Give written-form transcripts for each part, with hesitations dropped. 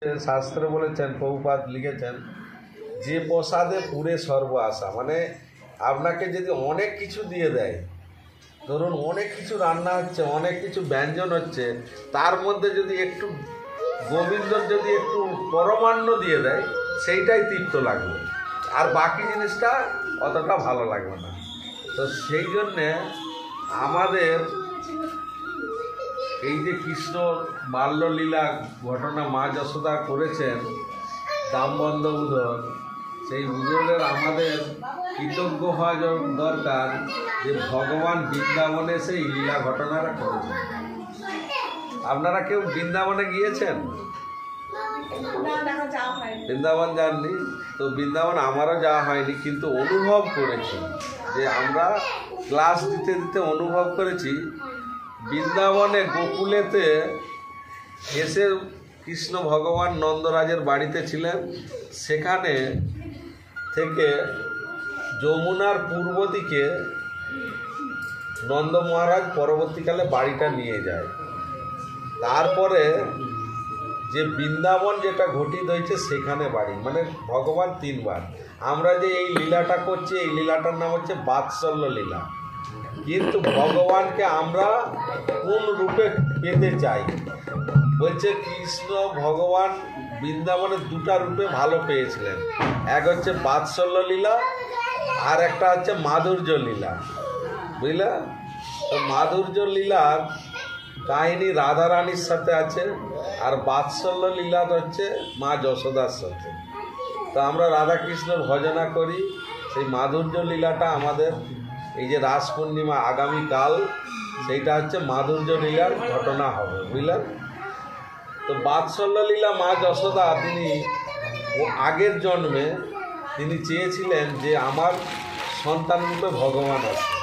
শাস্ত্রে বলেছেন, প্রভুপাদ লিখেছেন যে প্রসাদে পুরে সর্ব আশা, মানে আপনাকে যদি অনেক কিছু দিয়ে দেয়, ধরুন অনেক কিছু রান্না হচ্ছে, অনেক কিছু ব্যঞ্জন হচ্ছে, তার মধ্যে যদি একটু গোবিন্দর যদি একটু পরমান্ন দিয়ে দেয়, সেইটাই তৃপ্ত লাগবে, আর বাকি জিনিসটা অতটা ভালো লাগবে না। তো সেই জন্যে আমাদের এই যে কৃষ্ণ বাল্যলীলা ঘটনা মা যশোদা করেছেন দামবন্ধ উদর, সেই উদরের আমাদের কৃতজ্ঞ হওয়া দরকার যে ভগবান বৃন্দাবনে সেই লীলা ঘটনাটা করেছেন। আপনারা কেউ বৃন্দাবনে গিয়েছেন? বৃন্দাবন যাননি? তো বৃন্দাবন আমারও যাওয়া হয়নি, কিন্তু অনুভব করেছি যে আমরা ক্লাস দিতে দিতে অনুভব করেছি বৃন্দাবনে গোকুলেতে এসে কৃষ্ণ ভগবান নন্দরাজের বাড়িতে ছিলেন, সেখানে থেকে যমুনার পূর্ব দিকে নন্দ মহারাজ পরবর্তীকালে বাড়িটা নিয়ে যায়। তারপরে যে বৃন্দাবন যেটা ঘটিত হয়েছে সেখানে বাড়ি, মানে ভগবান তিনবার। আমরা যে এই লীলাটা করছি, এই লীলাটার নাম হচ্ছে বাৎসল্য লীলা। কিন্তু ভগবানকে আমরা কোন রূপে পেতে চাই? বলছে কৃষ্ণ ভগবান বৃন্দাবনের দুটা রূপে ভালো পেয়েছিলেন, এক হচ্ছে বাৎসল্য লীলা, আর একটা হচ্ছে মাধুর্য লীলা, বুঝলা? তো মাধুর্য লীলার কাহিনী রাধারানীর সাথে আছে, আর বাৎসল্য লীলা হচ্ছে মা যশোদার সাথে। তো আমরা রাধাকৃষ্ণর ভজনা করি, সেই মাধুর্য লীলাটা আমাদের এই যে রাস পূর্ণিমা আগামীকাল, সেইটা হচ্ছে মাধুর্য লীলার ঘটনা হবে, বুঝলেন? তো বাৎসল্য লীলা মা যশোদা তিনি আগের জন্মে তিনি চেয়েছিলেন যে আমার সন্তান রূপে ভগবান আছে।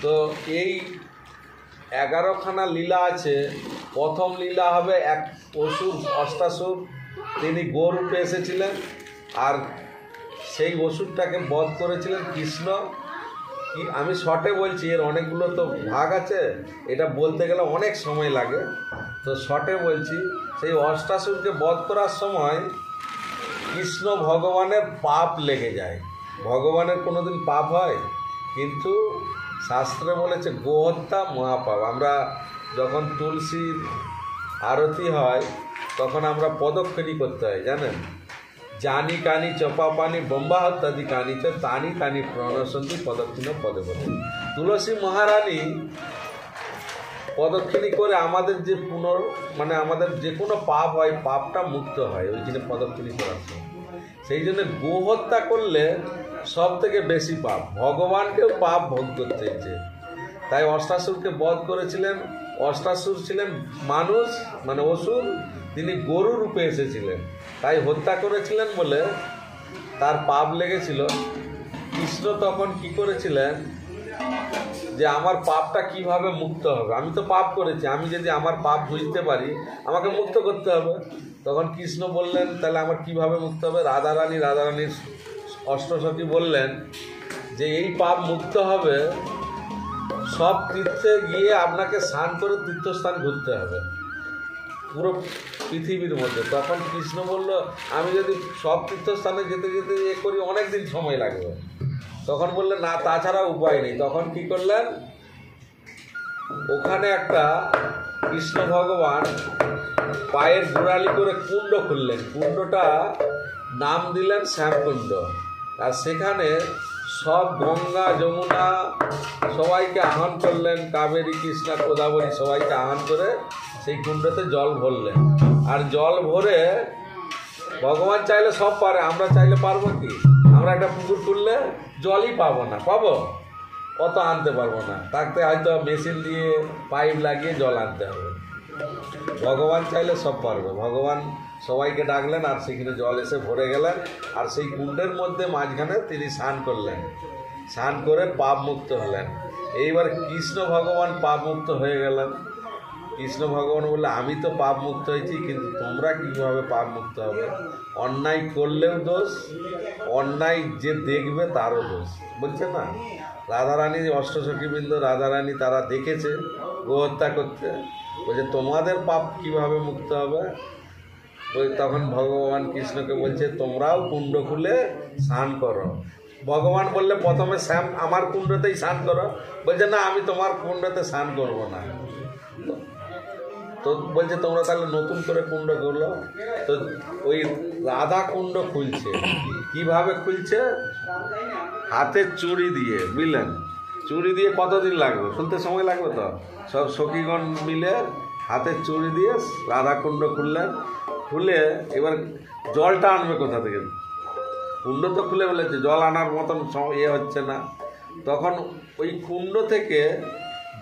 তো এই 11খানা লীলা আছে। প্রথম লীলা হবে এক অসুর, অষ্টাসুর, তিনি গোরূপে এসেছিলেন, আর সেই অসুরটাকে বধ করেছিলেন কৃষ্ণ। কি আমি শর্টে বলছি, এর অনেকগুলো তো ভাগ আছে, এটা বলতে গেলে অনেক সময় লাগে, তো শর্টে বলছি। সেই অষ্টাসুরকে বধ করার সময় কৃষ্ণ ভগবানের পাপ লেগে যায়। ভগবানের কোনোদিন পাপ হয়? কিন্তু শাস্ত্রে বলেছে গোহত্যা মহাপাপ। আমরা যখন তুলসীর আরতি হয় তখন আমরা প্রদক্ষিণী করতে হয়, জানেন? জানি কানি চপা পানি বোম্বাহত্যাদি কানি চ তানি কানি প্রণসন্তি প্রদক্ষিণ পদে পদে। তুলসী মহারানী প্রদক্ষিণী করে আমাদের যে মানে আমাদের যে কোনো পাপ হয়, পাপটা মুক্ত হয় ওই জন্য প্রদক্ষিণী করার সময়। সেই জন্য গোহত্যা করলে সব থেকে বেশি পাপ, ভগবানকেও পাপ ভোগ করতে হয়েছে। তাই অষ্টাসুরকে বধ করেছিলেন। অষ্টাসুর ছিলেন মানুষ, মানে অসুর, তিনি গরু রূপে এসেছিলেন, তাই হত্যা করেছিলেন বলে তার পাপ লেগেছিল। কৃষ্ণ তখন কি করেছিলেন যে আমার পাপটা কিভাবে মুক্ত হবে? আমি তো পাপ করেছি, আমি যদি আমার পাপ বুঝতে পারি, আমাকে মুক্ত করতে হবে। তখন কৃষ্ণ বললেন তাহলে আমার কিভাবে মুক্ত হবে? রাধারানীর অষ্টসখী বললেন যে এই পাপ মুক্ত হবে, সব তীর্থে গিয়ে আপনাকে স্নান করে তীর্থস্থান ঘুরতে হবে পুরো পৃথিবীর মধ্যে। তখন কৃষ্ণ বলল আমি যদি সব তীর্থস্থানে যেতে যেতে করি অনেক দিন সময় লাগবে। তখন বললেন না, তাছাড়া উপায় নেই। তখন কি করলেন? ওখানে একটা কৃষ্ণ ভগবান পায়ের গোড়ালি করে কুণ্ড খুললেন, কুণ্ডটা নাম দিলেন শ্যামকুণ্ড। আর সেখানে সব গঙ্গা যমুনা সবাইকে আহ্বান করলেন, কাবেরী কৃষ্ণা গোদাবরী সবাইকে আহ্বান করে সেই কুণ্ডতে জল ভরলেন। আর জল ভরে ভগবান চাইলে সব পারে, আমরা চাইলে পারবো কি? আমরা একটা পুকুর তুললে জলই পাবো না, পাবো? অত আনতে পারবো না, তাকে হয়তো মেশিন দিয়ে পাইপ লাগিয়ে জল আনতে হবে। ভগবান চাইলে সব পারবে। ভগবান সবাইকে ডাকলেন, আর সেখানে জল এসে ভরে গেলেন, আর সেই কুণ্ডের মধ্যে মাঝখানে তিনি স্নান করলেন, স্নান করে পাপ মুক্ত হলেন। এইবার কৃষ্ণ ভগবান পাপ মুক্ত হয়ে গেলেন। কৃষ্ণ ভগবান বললে আমি তো পাপ মুক্ত হয়েছি, কিন্তু তোমরা কীভাবে পাপ মুক্ত হবে? অন্যায় করলেও দোষ, অন্যায় যে দেখবে তারও দোষ, বলছে না? রাধারানী অষ্টসখীবৃন্দ, রাধারানী তারা দেখেছে গোহত্যা করতে, বলছে তোমাদের পাপ কিভাবে মুক্ত হবে? ওই তখন ভগবান কৃষ্ণকে বলছে তোমরাও কুণ্ড খুলে স্নান করো। ভগবান বললে প্রথমে শ্যাম আমার কুণ্ডতেই স্নান করো, বলছে না আমি তোমার কুণ্ডতে স্নান করবো না। তো বলছে তোমরা তাহলে নতুন করে কুণ্ড করলো। তো ওই রাধা কুণ্ড খুলছে, কিভাবে খুলছে? হাতের চুড়ি দিয়ে, বুঝলেন? চুড়ি দিয়ে কতদিন লাগবে, খুলতে সময় লাগবে তো। সব সখীগণ মিলে হাতের চুড়ি দিয়ে রাধা কুণ্ড খুললেন। খুলে এবার জলটা আনবে কোথা থেকে? কুণ্ড তো খুলে ফেলেছে, জল আনার মতন হচ্ছে না। তখন ওই কুণ্ড থেকে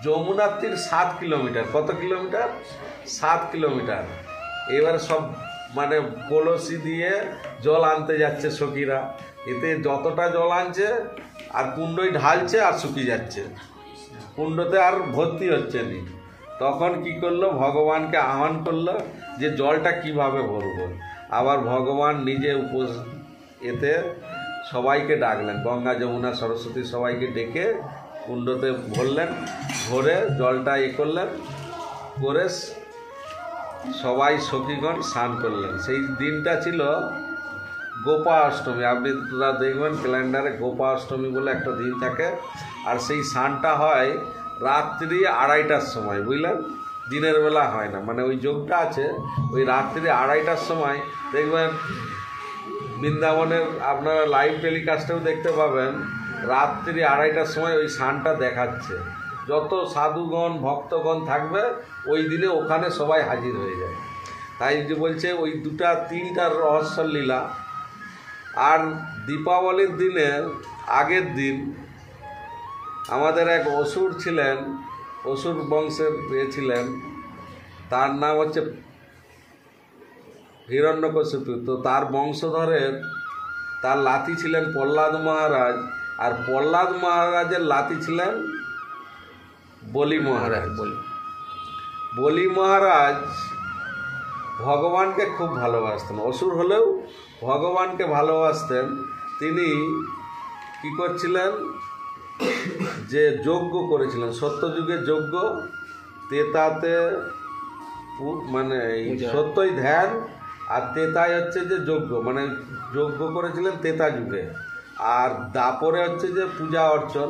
যমুনার তীর 7 কিলোমিটার। কত কিলোমিটার? 7 কিলোমিটার। এবার সব মানে কলসি দিয়ে জল আনতে যাচ্ছে সখীরা। এতে যতটা জল আনছে আর কুণ্ডই ঢালছে আর শুকিয়ে যাচ্ছে, কুণ্ডতে আর ভর্তি হচ্ছে না। তখন কি করলো? ভগবানকে আহ্বান করলো যে জলটা কিভাবে ভরবো। আবার ভগবান নিজে এতে সবাইকে ডাকলেন, গঙ্গা যমুনা সরস্বতী সবাইকে ডেকে কুণ্ডতে ভরলেন। ভরে জলটা করলেন, করে সবাই সখীগণ স্নান করলেন। সেই দিনটা ছিল গোপা অষ্টমী। আপনি দেখবেন ক্যালেন্ডারে গোপা অষ্টমী বলে একটা দিন থাকে। আর সেই স্নানটা হয় রাত্রি 2:30টার সময়, বুঝলেন? দিনের বেলা হয় না, মানে ওই যোগটা আছে ওই রাত্রি 2:30টার সময়। দেখবেন বৃন্দাবনের আপনারা লাইভ টেলিকাস্টেও দেখতে পাবেন, রাত্রি 2:30টার সময় ওই স্নানটা দেখাচ্ছে। যত সাধুগণ ভক্তগণ থাকবে ওই দিনে ওখানে সবাই হাজির হয়ে যায়। তাই যে বলছে ওই 2-3টা রহস্য লীলা। আর দীপাবলির দিনের আগের দিন আমাদের এক অসুর ছিলেন, অসুর বংশের ছিলেন, তার নাম হচ্ছে হিরণ্যকশিপু। তো তার বংশধরের তার লাতি ছিলেন প্রহ্লাদ মহারাজ, আর প্রহ্লাদ মহারাজের লাতি ছিলেন বলি মহারাজ। বলি মহারাজ ভগবানকে খুব ভালোবাসতেন, অসুর হলেও ভগবানকে ভালোবাসতেন। তিনি কি করছিলেন? যে যজ্ঞ করেছিলেন, সত্যযুগের যজ্ঞ। তেতাতে মানে সত্যই ধ্যান আর তেতাই হচ্ছে যে যজ্ঞ, মানে যজ্ঞ করেছিলেন তেতা যুগে। আর দাপরে হচ্ছে যে পূজা অর্চন।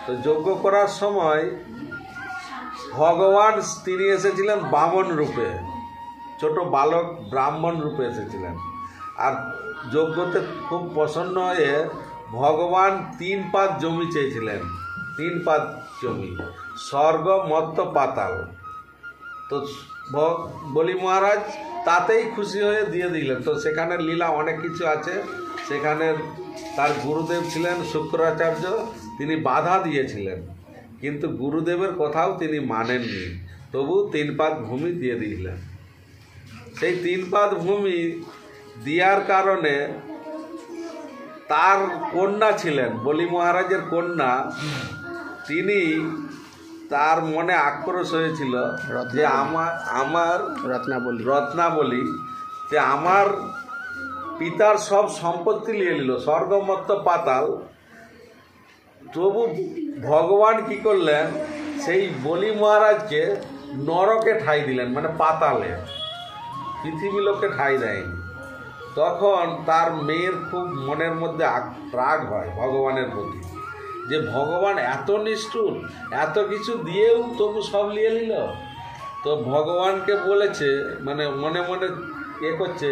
তো যজ্ঞ করার সময় ভগবান তিনি এসেছিলেন বামন রূপে, ছোট বালক ব্রাহ্মণ রূপে এসেছিলেন। আর যজ্ঞতে খুব প্রসন্ন হয়ে ভগবান 3 পাত জমি চেয়েছিলেন, 3 পাত জমি, স্বর্গ মর্ত্য পাতাল। তো বলি মহারাজ তাতেই খুশি হয়ে দিয়ে দিলেন। তো সেখানে লীলা অনেক কিছু আছে। সেখানে তার গুরুদেব ছিলেন শুক্রাচার্য, তিনি বাধা দিয়েছিলেন, কিন্তু গুরুদেবের কথাও তিনি মানেননি, তবু 3 পাত ভূমি দিয়ে দিলেন। সেই 3 পাত ভূমি দেওয়ার কারণে তার কন্যা ছিলেন, বলি মহারাজের কন্যা, তিনি তার মনে আক্রোশ হয়েছিল যে আমার রত্নাবলী যে আমার পিতার সব সম্পত্তি নিয়ে নিল, স্বর্গ মর্ত্য পাতাল। তবু ভগবান কি করলেন? সেই বলি মহারাজকে নরকে ঠাঁই দিলেন, মানে পাতালে, পৃথিবী লোককে ঠাঁই দেয়নি। তখন তার মেয়ের খুব মনের মধ্যে রাগ হয় ভগবানের প্রতি, যে ভগবান এত নিষ্ঠুর, এত কিছু দিয়েও তবু সব নিয়ে নিল। তো ভগবানকে বলেছে, মানে মনে মনে করছে,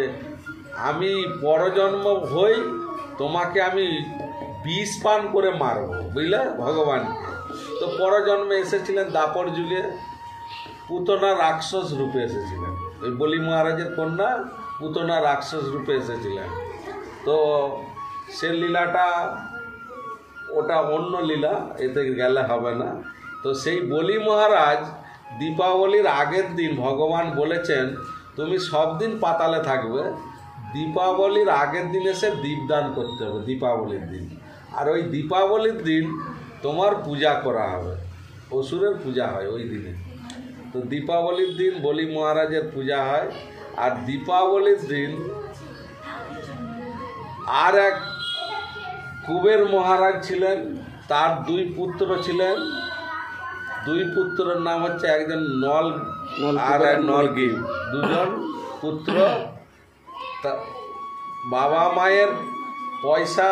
আমি পরজন্ম হই তোমাকে আমি বিষ পান করে মারব, বুঝলে ভগবানকে। তো পরজন্মে এসেছিলেন দাপর যুগে, পুতনা রাক্ষস রূপে এসেছিলেন। ওই বলি মহারাজের কন্যা পুতনা রাক্ষস রূপে এসেছিলেন। তো সে লীলাটা ওটা অন্য লীলা, এতে গেলে হবে না। তো সেই বলি মহারাজ দীপাবলির আগের দিন ভগবান বলেছেন তুমি সব দিন পাতালে থাকবে, দীপাবলির আগের দিন এসে দীপদান করতে হবে দীপাবলির দিন। আর ওই দীপাবলির দিন তোমার পূজা করা হবে, অসুরের পূজা হয় ওই দিনে। তো দীপাবলির দিন বলি মহারাজের পূজা হয়। আর দীপাবলির দিন আর এক কুবের মহারাজ ছিলেন, তার 2 পুত্র ছিলেন। 2 পুত্রের নাম হচ্ছে একজন নল আর এক নলগিব, 2জন পুত্র। তা বাবা মায়ের পয়সা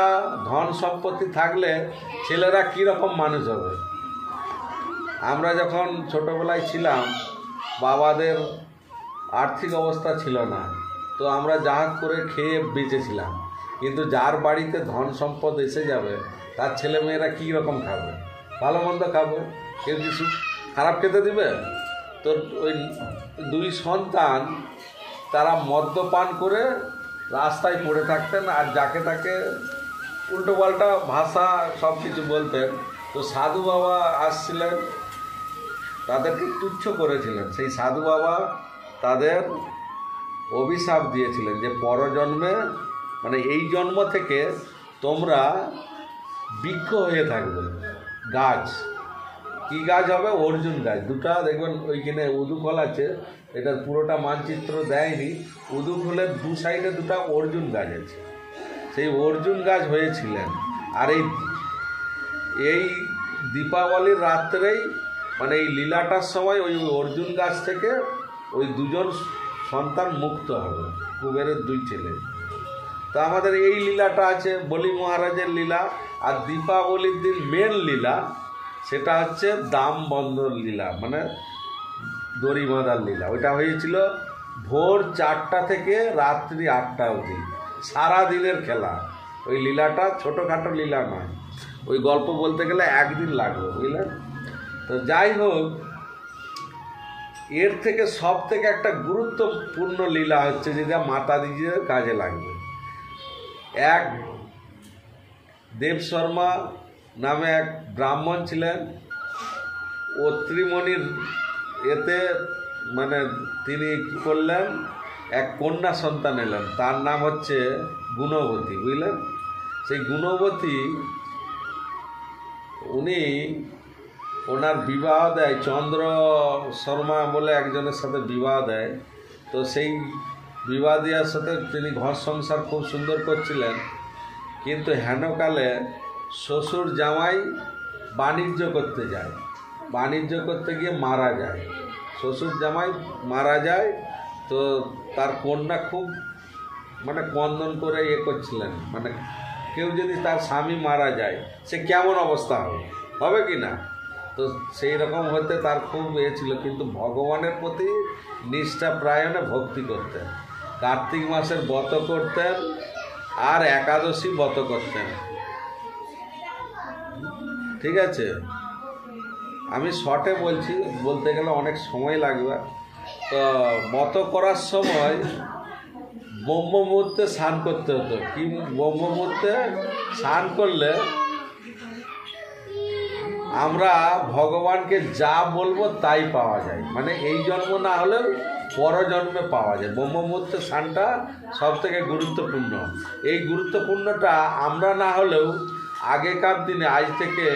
ধন সম্পত্তি থাকলে ছেলেরা কীরকম মানুষ হবে? আমরা যখন ছোটোবেলায় ছিলাম বাবাদের আর্থিক অবস্থা ছিল না, তো আমরা যা করে খেয়ে বেঁচেছিলাম, কিন্তু যার বাড়িতে ধন সম্পদ এসে যাবে তার ছেলেমেয়েরা কী রকম খাবে? ভালো মন্দ খাবে, কেউ কিছু খারাপ খেতে দিবে? তো ওই দুই সন্তান তারা মদ্যপান করে রাস্তায় পড়ে থাকতেন আর যাকে তাকে উল্টোপাল্টা ভাষা সব কিছু বলতেন। তো সাধু বাবা আসছিলেন, তাদেরকে তুচ্ছ করেছিলেন। সেই সাধু বাবা তাদের অভিশাপ দিয়েছিলেন যে পরজন্মে, মানে এই জন্ম থেকে তোমরা বৃক্ষ হয়ে থাকবে, গাছ। কী গাছ হবে? অর্জুন গাছ। দুটা দেখবেন ওইখানে উদুখল আছে, এটার পুরোটা মানচিত্র দেয়নি। উদুখলের দু সাইডে দুটা অর্জুন গাছ আছে, সেই অর্জুন গাছ হয়েছিলেন। আর এই দীপাবলির রাত্রেই, মানে এই লীলাটার সময় ওই অর্জুন গাছ থেকে ওই দুজন সন্তান মুক্ত হবে, কুবেরের দুই ছেলে। তো আমাদের এই লীলাটা আছে, বলি মহারাজের লীলা। আর দীপাবলির দিন মেন লীলা সেটা হচ্ছে দাম বন্ধর লীলা, মানে দড়ি বাঁধার লীলা। ওইটা হয়েছিল ভোর 4টা থেকে রাত্রি 8টা অবধি, সারা দিনের খেলা। ওই লীলাটা ছোটোখাটো লীলা নয়, ওই গল্প বলতে গেলে একদিন লাগবে, বুঝলেন? তো যাই হোক, এর থেকে সব থেকে একটা গুরুত্বপূর্ণ লীলা হচ্ছে যেটা মাতাজিদের কাজে লাগবে। এক দেব শর্মা নামে এক ব্রাহ্মণ ছিলেন, অত্রিমণির এতে মানে তিনি কী করলেন, এক কন্যা সন্তান এলেন, তার নাম হচ্ছে গুণবতী, বুঝলেন? সেই গুণবতী উনি ওনার বিবাহ দেয়, চন্দ্র শর্মা বলে একজনের সাথে বিবাহ দেয়। তো সেই বিবাহ দেওয়ার সাথে তিনি ঘর সংসার খুব সুন্দর করছিলেন, কিন্তু হেনকালে শ্বশুর জামাই বাণিজ্য করতে যায়, বাণিজ্য করতে গিয়ে মারা যায়। শ্বশুর জামাই মারা যায়, তো তার কন্যা খুব মানে ক্রন্দন করে করছিলেন, মানে কেউ যদি তার স্বামী মারা যায় সে কেমন অবস্থা হবে কি না? তো সেই রকম হতে তার খুব ছিল, কিন্তু ভগবানের প্রতি নিষ্ঠা প্রায়ণে ভক্তি করতেন। কার্তিক মাসের ব্রত করতেন আর একাদশী ব্রত করতেন, ঠিক আছে? আমি শর্টে বলছি, বলতে গেলে অনেক সময় লাগবে। তো ব্রত করার সময় ব্রহ্ম মুহূর্তে স্নান করতে হতো। কি ব্রহ্ম মুহূর্তে স্নান করলে আমরা ভগবানকে যা বলবো তাই পাওয়া যায়, মানে এই জন্ম না হলেও পরজন্মে পাওয়া যায়। ব্রহ্ম মুহূর্তে স্নানটা সব থেকে গুরুত্বপূর্ণ। এই গুরুত্বপূর্ণটা আমরা না হলেও আগেকার দিনে, আজ থেকে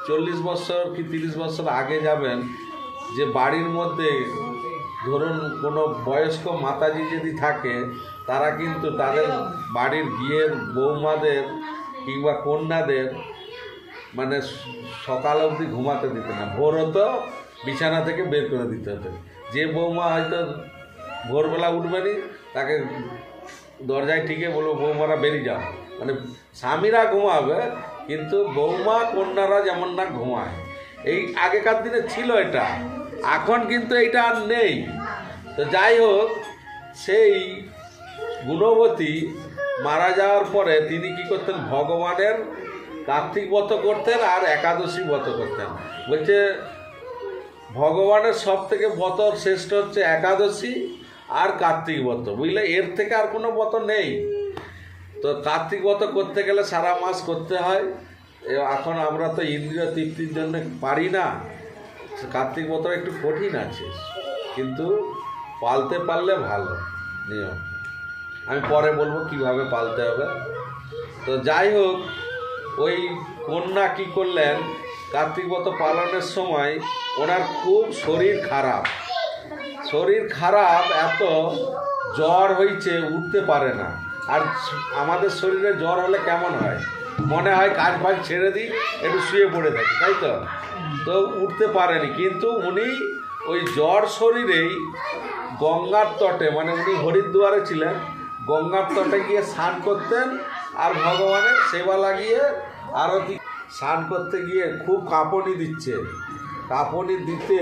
40 বছর কি 30 বছর আগে যাবেন, যে বাড়ির মধ্যে ধরুন কোনো বয়স্ক মাতাজি যদি থাকে, তারা কিন্তু তাদের বাড়ির বিয়ের বৌমাদের কিংবা কন্যাদের মানে সকাল অবধি ঘুমাতে দিত না, ভোর হতো বিছানা থেকে বের করে দিতে হতো। যে বৌমা হয়তো ভোরবেলা উঠবেনি তাকে দরজায় ঠিকই বলবো, বৌমারা বেরিয়ে যাও, মানে স্বামীরা ঘুমাবে কিন্তু বৌমা কন্যারা যেমন না ঘুমায়। এই আগেকার দিনে ছিল এটা, এখন কিন্তু এইটা আর নেই। তো যাই হোক, সেই গুণবতী মারা যাওয়ার পরে তিনি কি করতেন, ভগবানের কার্তিক ব্রত করতেন আর একাদশী ব্রত করতেন। বলছে ভগবানের সব থেকে ব্রত শ্রেষ্ঠ হচ্ছে একাদশী আর কার্তিক ব্রত, বুঝলে? এর থেকে আর কোনো ব্রত নেই। তো কার্তিক ব্রত করতে গেলে সারা মাস করতে হয়। এখন আমরা তো ইন্দ্রিয় তৃপ্তির জন্য পারি না, কার্তিক ব্রত একটু কঠিন আছে, কিন্তু পালতে পারলে ভালো নিয়ম। আমি পরে বলবো কিভাবে পালতে হবে। তো যাই হোক, ওই কন্যা কী করলেন, কার্তিক ব্রত পালনের সময় ওনার খুব শরীর খারাপ, এত জ্বর হয়েছে, উঠতে পারে না। আর আমাদের শরীরে জ্বর হলে কেমন হয়, মনে হয় কাজ ফাজ ছেড়ে দিই, একটু শুয়ে পড়ে থাকি, তাই তো? তো উঠতে পারেনি, কিন্তু উনি ওই জ্বর শরীরেই গঙ্গার তটে, মানে উনি হরিদ্বারে ছিলেন, গঙ্গার তটে গিয়ে স্নান করতেন আর ভগবানের সেবা লাগিয়ে আরতি। স্নান করতে গিয়ে খুব কাঁপুনি দিচ্ছে, কাঁপুনি দিতে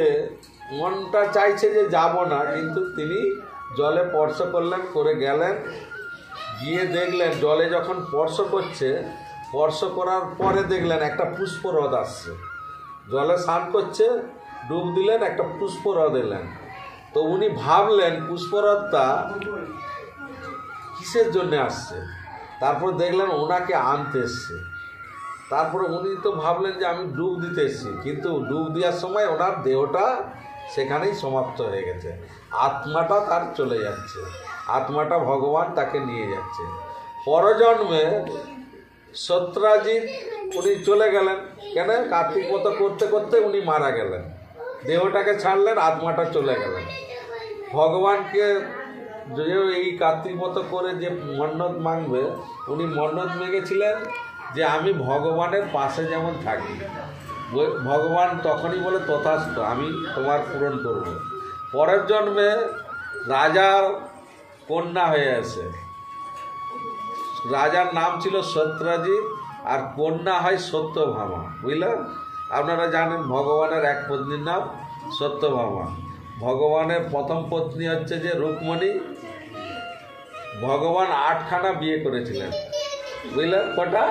মনটা চাইছে যে যাব না, কিন্তু তিনি জলে স্পর্শ করলেন, করে গেলেন, গিয়ে দেখলেন জলে যখন স্পর্শ করছে, স্পর্শ করার পরে দেখলেন একটা পুষ্পহ্রদ আসছে। জলে স্নান করছে, ডুব দিলেন, একটা পুষ্পহ্রদ এলেন। তো উনি ভাবলেন পুষ্পহ্রদটা কিসের জন্যে আসছে। তারপর দেখলেন ওনাকে আনতে এসছে। তারপরে উনি তো ভাবলেন যে আমি ডুব দিতে এসেছি, কিন্তু ডুব দেওয়ার সময় ওনার দেহটা সেখানেই সমাপ্ত হয়ে গেছে, আত্মাটা তার চলে যাচ্ছে, আত্মাটা ভগবান তাকে নিয়ে যাচ্ছে। পরজন্মে সত্রাজিৎ উনি চলে গেলেন, কেন কার্তিক ব্রত করতে করতে উনি মারা গেলেন, দেহটাকে ছাড়লেন, আত্মাটা চলে গেলেন। ভগবানকে যে এই কার্তিক ব্রত করে যে মন্নত মাংবে, উনি মন্নত মেগেছিলেন যে আমি ভগবানের পাশে যেমন থাকি, ভগবান তখনই বলে তথাস্তু, আমি তোমার পূরণ করব। পরের জন্মে রাজার কন্যা হয়ে আসে, রাজার নাম ছিল সত্রাজিৎ আর কন্যা হয় সত্যভামা, বুঝলেন? আপনারা জানেন ভগবানের এক পত্নীর নাম সত্যভামা। ভগবানের প্রথম পত্নী হচ্ছে যে রুক্মণী। ভগবান 8খানা বিয়ে করেছিলেন, বুঝলেন? কটা?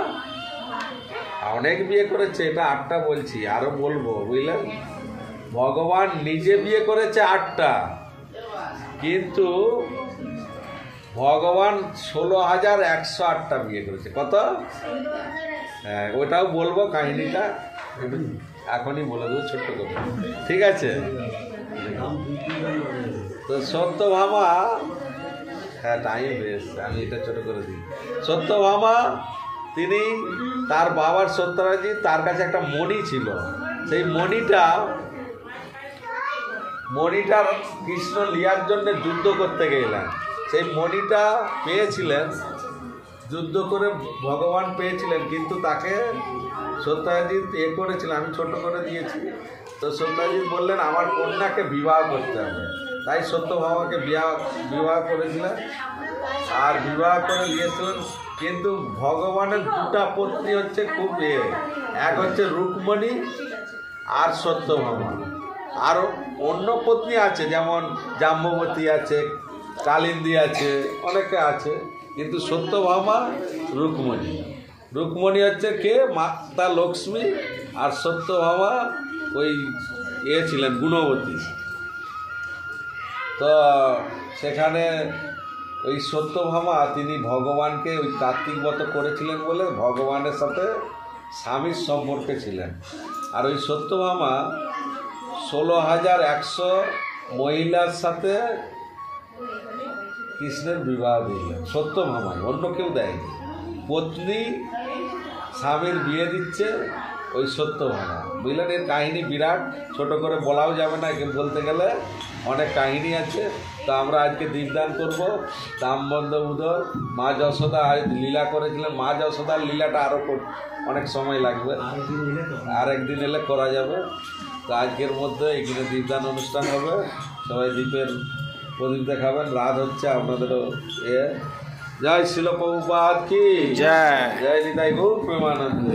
অনেক বিয়ে করেছে, এটা 8টা বলছি, আরো বলবো, বুঝলেন? ভগবান নিজে বিয়ে করেছে 8টা, কিন্তু ভগবান 16,108টা বিয়ে করেছে। কত? হ্যাঁ, ওটাও বলবো, কাহিনীটা এখনই বলে দেবো ছোট্ট করে, ঠিক আছে? তো সত্যভামা, হ্যাঁ টাইম বেশ, আমি এটা ছোট করে দিই। সত্যভামা তিনি তার বাবার সত্যরাজিৎ, তার কাছে একটা মণি ছিল, সেই মণিটার কৃষ্ণ লিয়ার জন্য যুদ্ধ করতে গেলেন। সেই মণিটা পেয়েছিলেন, যুদ্ধ করে ভগবান পেয়েছিলেন, কিন্তু তাকে সত্যজিৎ করেছিলেন, আমি ছোট করে দিয়েছি। তো সত্যজিৎ বললেন আমার কন্যাকে বিবাহ করতে হবে, তাই সত্যভামাকে বিবাহ করেছিলেন আর বিবাহ করে নিয়েছিলেন। কিন্তু ভগবানের 2টা পত্নী হচ্ছে খুব এক হচ্ছে রুক্মণী আর সত্যভামা, আর অন্য পত্নী আছে, যেমন জাম্ববতী আছে, কালিন্দী আছে, অনেকে আছে, কিন্তু সত্যভামা রুক্মণী হচ্ছে কে? মাতা লক্ষ্মী, আর সত্যভামা ওই ছিলেন গুণবতী। তো সেখানে ওই সত্যভামা তিনি ভগবানকে ওই কার্তিক ব্রত করেছিলেন বলে ভগবানের সাথে স্বামীর সম্পর্কে ছিলেন। আর ওই সত্যভামা 16,100 মহিলার সাথে কৃষ্ণের বিবাহ দিলেন, সত্যভামাই, অন্য কেউ দেয়নি। পত্নী স্বামীর বিয়ে দিচ্ছে ওই সত্যভামা, বুঝলেন? এর কাহিনী বিরাট, ছোট করে বলাও যাবে না, একে বলতে গেলে অনেক কাহিনী আছে। তো আমরা আজকে দীপদান করব দামবন্ধ উদর। মা যশোদা আজ লীলা করেছিলেন, মা যশোদার লীলাটা আরও অনেক সময় লাগবে, আর একদিন এলে করা যাবে। তো আজকের মধ্যে এখানে দীপদান অনুষ্ঠান হবে, সবাই দীপের প্রদীপ দেখাবেন, রাত হচ্ছে আপনাদেরও জয় শিল প্রভুপাদ কি জয়, জয় নিতাই গৌর প্রেমানন্দ।